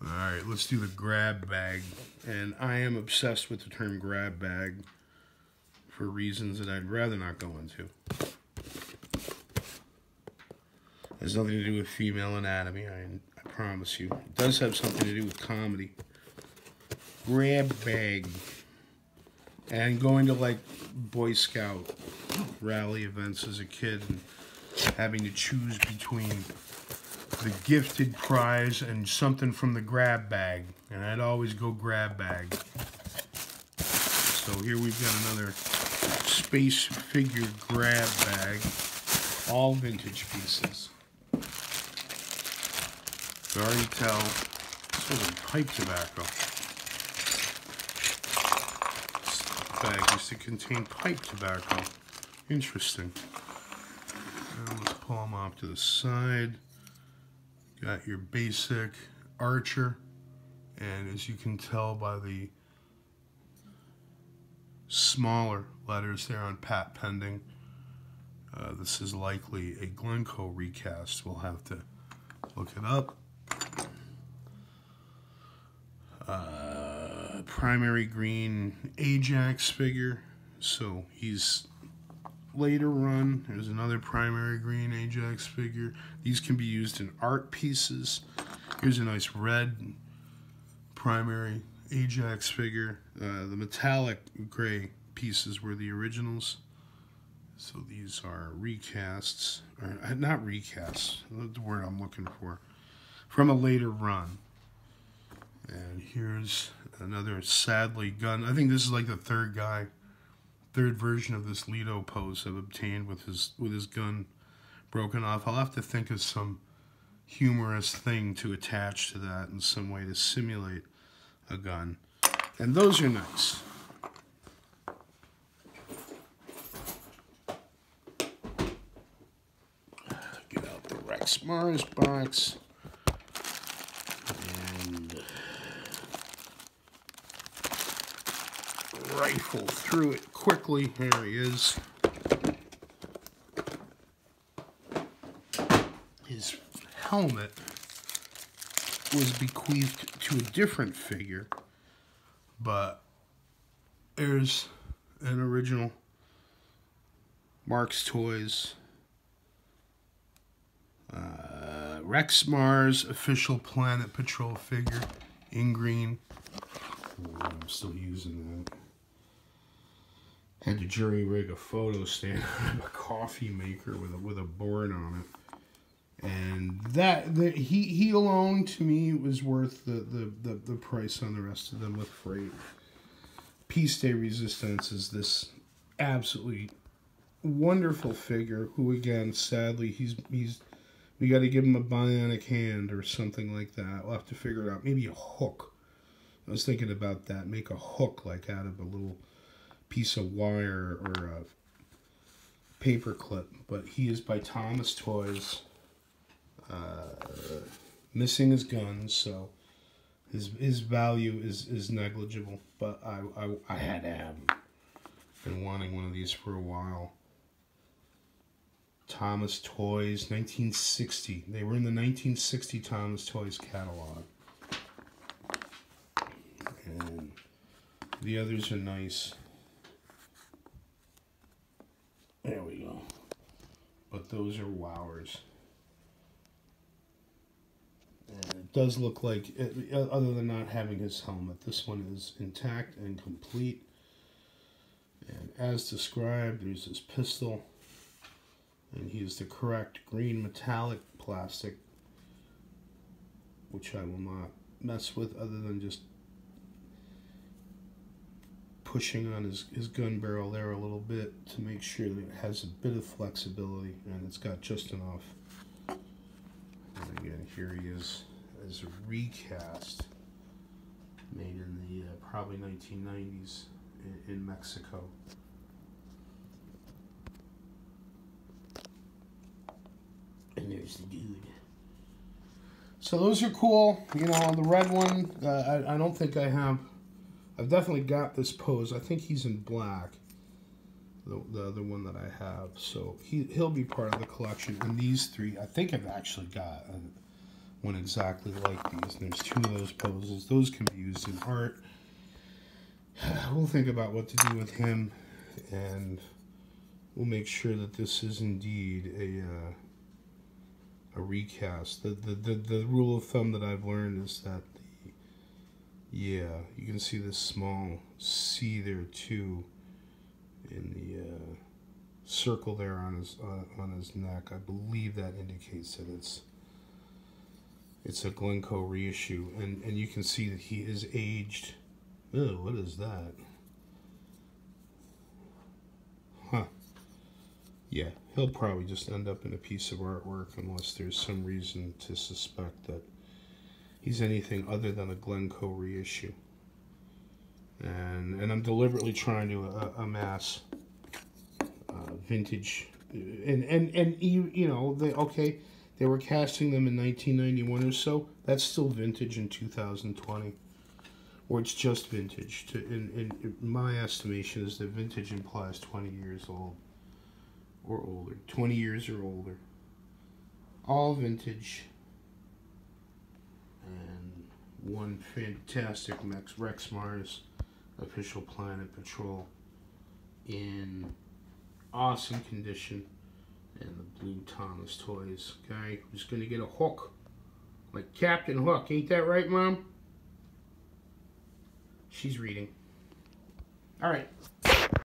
Alright, let's do the grab bag. And I am obsessed with the term grab bag for reasons that I'd rather not go into. It has nothing to do with female anatomy, I promise you. It does have something to do with comedy. Grab bag. And going to like Boy Scout rally events as a kid and having to choose between the gifted prize and something from the grab bag. And I'd always go grab bag. So here we've got another space figure grab bag. All vintage pieces. You can already tell this was pipe tobacco. This bag used to contain pipe tobacco. Interesting. Now let's pull them off to the side. Got your basic Archer, and as you can tell by the smaller letters there on Pat Pending, this is likely a Glencoe recast. We'll have to look it up. Primary green Ajax figure, so he's later run. There's another primary green Ajax figure. These can be used in art pieces. Here's a nice red primary Ajax figure. The metallic gray pieces were the originals. So these are recasts, or not recasts, the word I'm looking for, from a later run. And here's another sadly gun. I think this is like the third version of this Lido pose I've obtained with his gun broken off. I'll have to think of some humorous thing to attach to that in some way to simulate a gun. And those are nice. Get out the Rex Mars box. And rifle through it quickly. Here he is. His helmet was bequeathed to a different figure, but there's an original Marx Toys Rex Mars official Planet Patrol figure in green. Oh, I'm still using that. Had to jury rig a photo stand on a coffee maker with a board on it, and he alone to me was worth the price on the rest of them with freight. Piece de Resistance is this absolutely wonderful figure who, again, sadly we got to give him a bionic hand or something like that. We'll have to figure it out. Maybe a hook. I was thinking about that. Make a hook like out of a little piece of wire or a paper clip. But he is by Thomas Toys. Missing his guns, so his value is negligible. But I had to have him. Been wanting one of these for a while. Thomas Toys, 1960. They were in the 1960 Thomas Toys catalog. And the others are nice. There we go. But those are wowers. And it does look like, other than not having his helmet, this one is intact and complete. And as described, there's his pistol. And he is the correct green metallic plastic, which I will not mess with other than just pushing on his gun barrel there a little bit to make sure that it has a bit of flexibility and it's got just enough. And again, here he is as a recast made in the probably 1990s in Mexico. And there's the dude. So those are cool. You know, the red one, I don't think I have. I've definitely got this pose. I think he's in black. The other one that I have. So he'll be part of the collection. And these three, I think I've actually got one exactly like these. And there's 2 of those poses. Those can be used in art. We'll think about what to do with him, and we'll make sure that this is indeed a recast. The rule of thumb that I've learned is that you can see this small C there too in the circle there on his neck. I believe that indicates that it's a Glencoe reissue, and you can see that he is aged. Oh, what is that? Huh. Yeah, he'll probably just end up in a piece of artwork unless there's some reason to suspect that he's anything other than a Glencoe reissue. And I'm deliberately trying to amass vintage, and you know, they were casting them in 1991 or so. That's still vintage in 2020, or it's just vintage. In my estimation is that vintage implies 20 years old or older, 20 years or older. All vintage. And one fantastic Rex Mars official Planet Patrol in awesome condition, and the blue Thomas Toys guy who's going to get a hook like Captain Hook. Ain't that right, Mom? She's reading. All right.